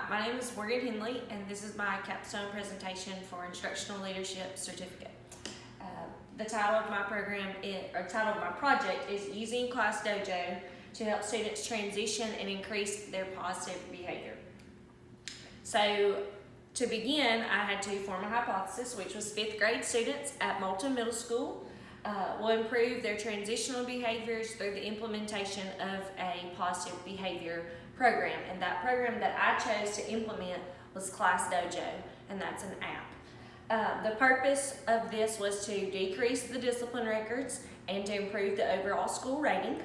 my name is Morgan Henley, and this is my Capstone presentation for Instructional Leadership Certificate. The title of my project is Using Class Dojo to Help Students Transition and Increase Their Positive Behavior. So, to begin, I had to form a hypothesis, which was 5th grade students at Moulton Middle School will improve their transitional behaviors through the implementation of a positive behavior program. And that program that I chose to implement was Class Dojo, and that's an app. The purpose of this was to decrease the discipline records and to improve the overall school rating,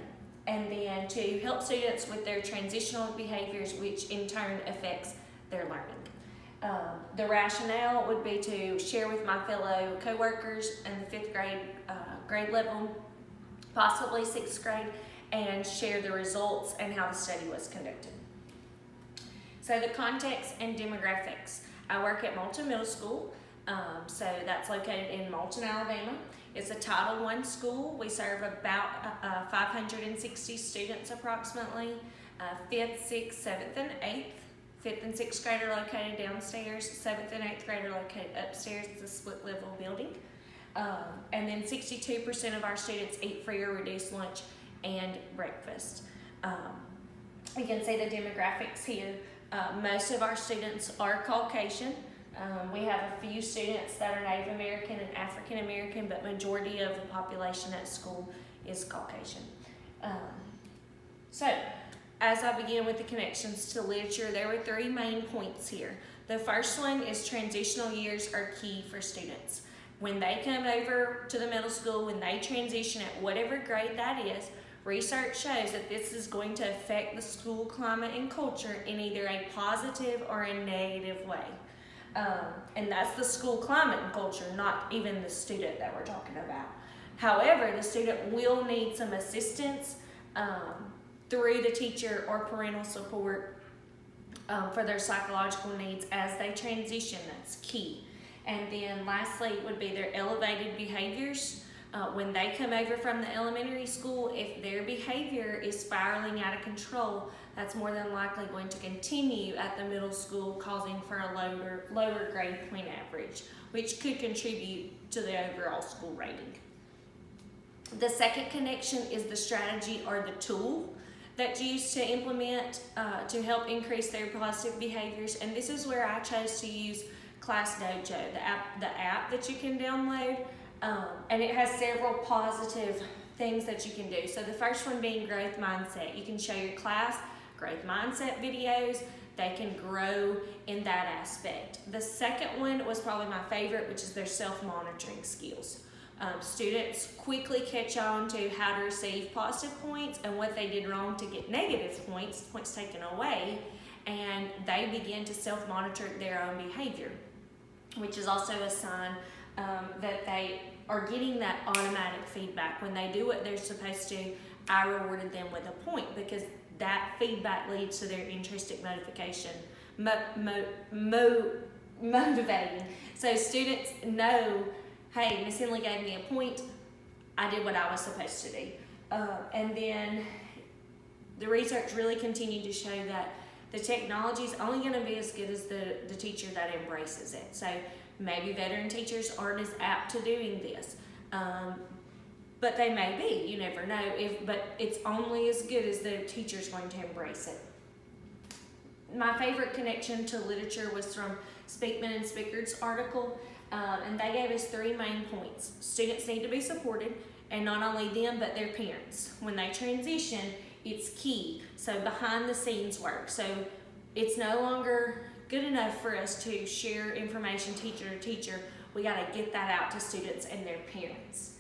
and then to help students with their transitional behaviors, which in turn affects their learning. The rationale would be to share with my fellow co-workers in the 5th grade grade level, possibly 6th grade, and share the results and how the study was conducted. So the context and demographics. I work at Moulton Middle School, so that's located in Moulton, Alabama. It's a Title I school. We serve about 560 students approximately, 5th, 6th, 7th, and 8th. 5th and 6th grade are located downstairs, 7th and 8th grade are located upstairs. It's a split level building. And then 62% of our students eat free or reduced lunch and breakfast. You can see the demographics here. Most of our students are Caucasian. We have a few students that are Native American and African American, but majority of the population at school is Caucasian. So, as I begin with the connections to literature, there were 3 main points here. The first one is transitional years are key for students. When they come over to the middle school, when they transition at whatever grade that is, research shows that this is going to affect the school climate and culture in either a positive or a negative way. And that's the school climate and culture, not even the student that we're talking about. However, the student will need some assistance through the teacher or parental support for their psychological needs as they transition. That's key. And then lastly would be their elevated behaviors. When they come over from the elementary school, if their behavior is spiraling out of control, that's more than likely going to continue at the middle school, causing for a lower grade point average, which could contribute to the overall school rating. The second connection is the strategy or the tool that's used to implement to help increase their positive behaviors, and this is where I chose to use Class Dojo, the app that you can download, and it has several positive things that you can do. So the first one being growth mindset. You can show your class growth mindset videos. They can grow in that aspect. The second one was probably my favorite, which is their self-monitoring skills. Students quickly catch on to how to receive positive points and what they did wrong to get negative points taken away, and they begin to self-monitor their own behavior, which is also a sign that they are getting that automatic feedback. When they do what they're supposed to, I rewarded them with a point because that feedback leads to their intrinsic motivation, motivating. So students know, hey, Miss Henley gave me a point, I did what I was supposed to do. And then the research really continued to show that the technology is only going to be as good as the teacher that embraces it. So maybe veteran teachers aren't as apt to doing this, but they may be. You never know. But it's only as good as the teacher's going to embrace it. My favorite connection to literature was from Speakman and Spickard's article, and they gave us 3 main points. Students need to be supported, and not only them, but their parents. When they transition, it's key. So behind the scenes work. So it's no longer good enough for us to share information teacher to teacher. We got to get that out to students and their parents.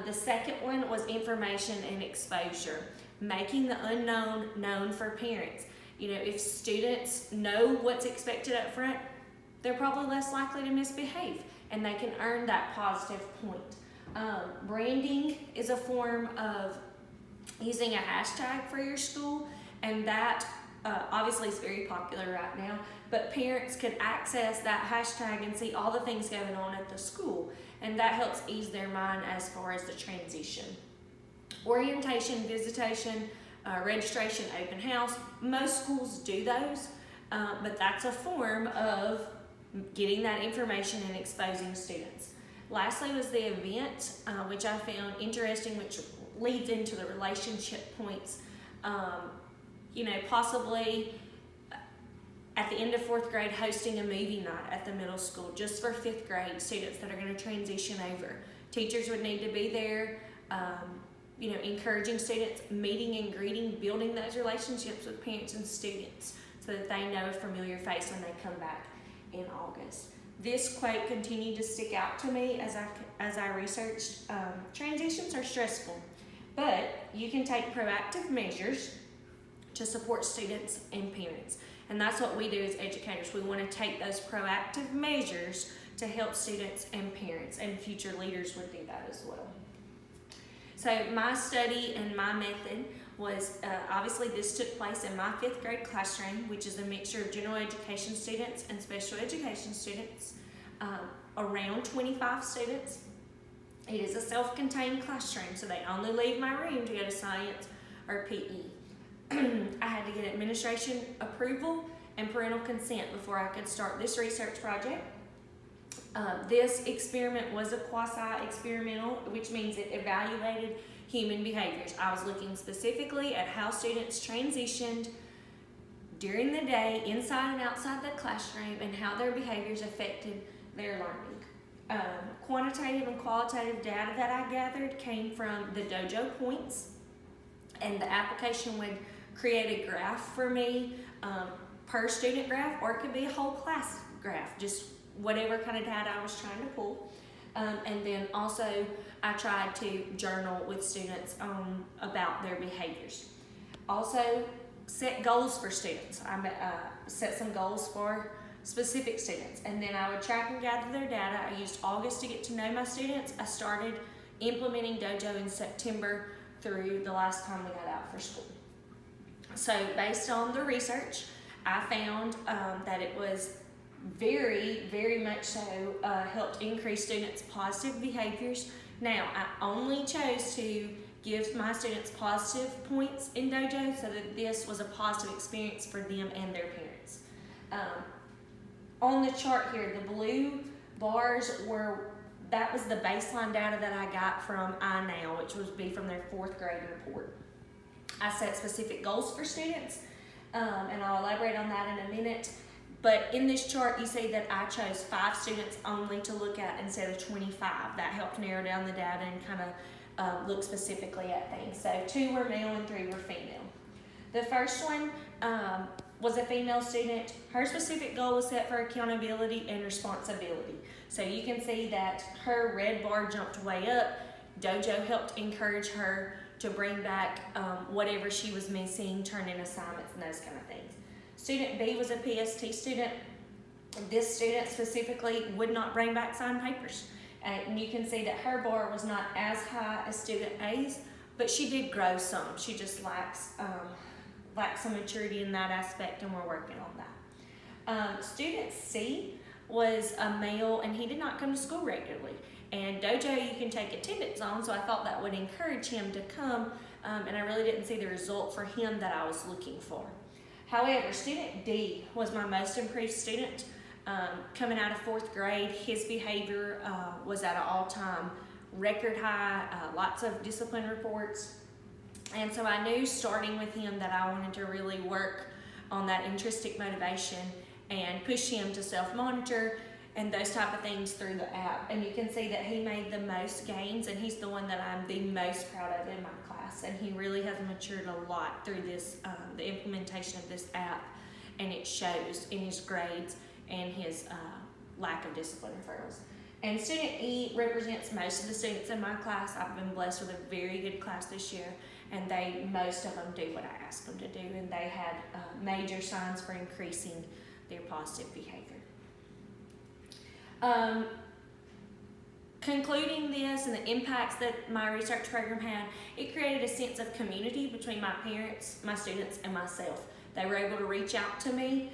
The second one was information and exposure, making the unknown known for parents. You know, if students know what's expected up front, they're probably less likely to misbehave, and they can earn that positive point. Branding is a form of using a hashtag for your school, and that obviously is very popular right now, but parents could access that hashtag and see all the things going on at the school, and that helps ease their mind as far as the transition. Orientation, visitation, registration, open house, most schools do those. but that's a form of getting that information and exposing students. Lastly was the event, which I found interesting, which leads into the relationship points. Possibly at the end of 4th grade, hosting a movie night at the middle school just for 5th grade students that are going to transition over. Teachers would need to be there, encouraging students, meeting and greeting, building those relationships with parents and students so that they know a familiar face when they come back in August. This quote continued to stick out to me as I researched. Transitions are stressful, but you can take proactive measures to support students and parents. And that's what we do as educators. We want to take those proactive measures to help students and parents, and future leaders would do that as well. So my study and my method was, obviously this took place in my 5th grade classroom, which is a mixture of general education students and special education students, around 25 students. It is a self-contained classroom, so they only leave my room to go to science or PE. I had to get administration approval and parental consent before I could start this research project. This experiment was a quasi-experimental, which means it evaluated human behaviors. I was looking specifically at how students transitioned during the day, inside and outside the classroom, and how their behaviors affected their learning. Quantitative and qualitative data that I gathered came from the dojo points, and the application would create a graph for me, per student graph, or it could be a whole class graph, just whatever kind of data I was trying to pull. And then also I tried to journal with students about their behaviors. Also set goals for students. I set some goals for specific students, and then I would track and gather their data. I used August to get to know my students. I started implementing dojo in September through the last time we got out for school. So based on the research, I found that it was very, very much so helped increase students' positive behaviors. Now, I only chose to give my students positive points in dojo so that this was a positive experience for them and their parents. On the chart here, the blue bars that was the baseline data that I got from iNow, which would be from their 4th grade report. I set specific goals for students, and I'll elaborate on that in a minute. But in this chart, you see that I chose 5 students only to look at instead of 25. That helped narrow down the data and kind of look specifically at things. So 2 were male and 3 were female. The first one was a female student. Her specific goal was set for accountability and responsibility. So you can see that her red bar jumped way up. Dojo helped encourage her to bring back whatever she was missing, turn in assignments and those kind of things. Student B was a PST student. This student specifically would not bring back signed papers. And you can see that her bar was not as high as student A's, but she did grow some. She just lacks some maturity in that aspect, and we're working on that. Student C was a male, and he did not come to school regularly. And dojo you can take attendance on, so I thought that would encourage him to come, and I really didn't see the result for him that I was looking for. However, student D was my most improved student. Coming out of 4th grade, his behavior was at an all-time record high, lots of discipline reports. And so I knew starting with him that I wanted to really work on that intrinsic motivation and push him to self-monitor and those type of things through the app. And you can see that he made the most gains, and he's the one that I'm the most proud of in my class. And he really has matured a lot through this, the implementation of this app, and it shows in his grades and his lack of discipline referrals. And student E represents most of the students in my class. I've been blessed with a very good class this year, and most of them do what I ask them to do, and they had major signs for increasing their positive behavior. Concluding this and the impacts that my research program had, it created a sense of community between my parents, my students, and myself. They were able to reach out to me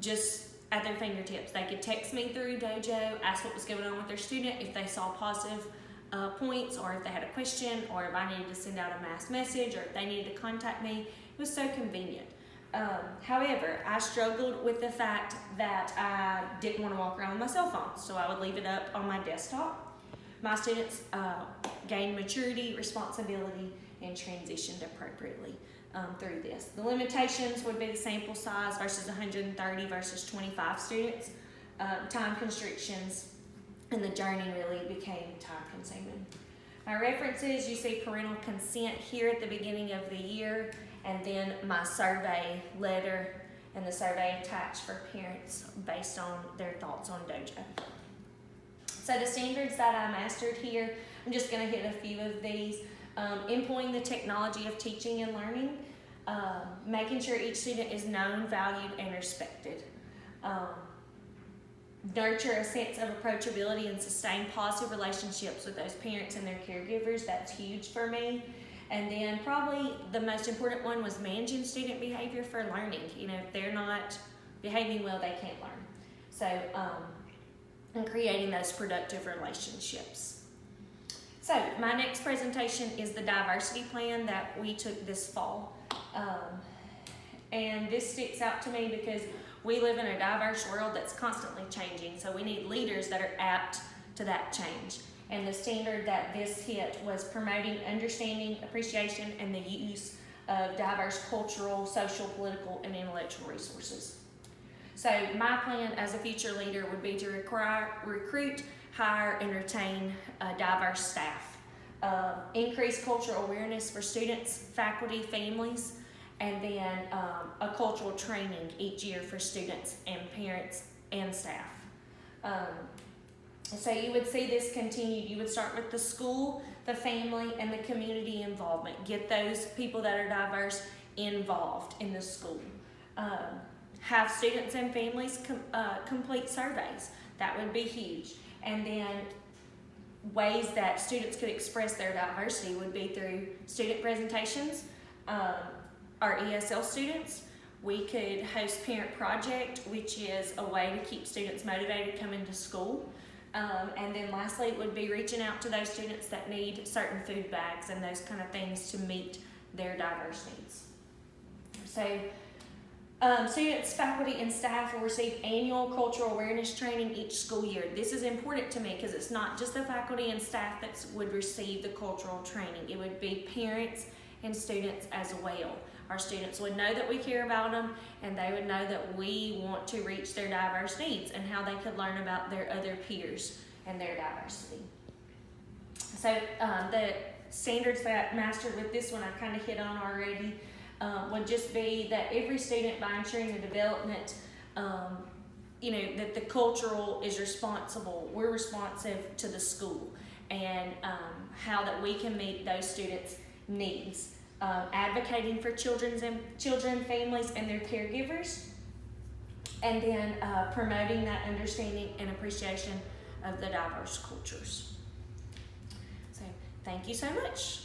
just at their fingertips. They could text me through dojo, ask what was going on with their student, if they saw positive points, or if they had a question, or if I needed to send out a mass message, or if they needed to contact me. It was so convenient. However, I struggled with the fact that I didn't want to walk around with my cell phone, so I would leave it up on my desktop. My students gained maturity, responsibility, and transitioned appropriately through this. The limitations would be the sample size versus 130 versus 25 students, time constrictions, and the journey really became time consuming. My references, you see parental consent here at the beginning of the year, and then my survey letter and the survey attached for parents based on their thoughts on Dojo. So the standards that I mastered here, I'm just going to hit a few of these. Employing the technology of teaching and learning, making sure each student is known, valued, and respected. Nurture a sense of approachability and sustain positive relationships with those parents and their caregivers. That's huge for me. And then probably the most important one was managing student behavior for learning. You know, if they're not behaving well, they can't learn. So, and creating those productive relationships. So my next presentation is the diversity plan that we took this fall. And this sticks out to me because we live in a diverse world that's constantly changing. So we need leaders that are apt to that change. And the standard that this hit was promoting understanding, appreciation, and the use of diverse cultural, social, political, and intellectual resources. So my plan as a future leader would be to recruit, hire, and retain diverse staff. Increase cultural awareness for students, faculty, families, and then a cultural training each year for students and parents and staff. So you would see this continued. You would start with the school, the family, and the community involvement. Get those people that are diverse involved in the school. Have students and families complete surveys. That would be huge. And then ways that students could express their diversity would be through student presentations. Our ESL students, we could host Parent Project, which is a way to keep students motivated coming to school. And then lastly, it would be reaching out to those students that need certain food bags and those kind of things to meet their diverse needs. So students, faculty, and staff will receive annual cultural awareness training each school year. This is important to me because it's not just the faculty and staff that would receive the cultural training. It would be parents and students as well. Our students would know that we care about them, and they would know that we want to reach their diverse needs and how they could learn about their other peers and their diversity. So the standards that I mastered with this one I kind of hit on already would just be that every student, by ensuring the development, that the cultural is responsible, we're responsive to the school, and how that we can meet those students' needs. Advocating for children, families, and their caregivers, and then promoting that understanding and appreciation of the diverse cultures. So, thank you so much.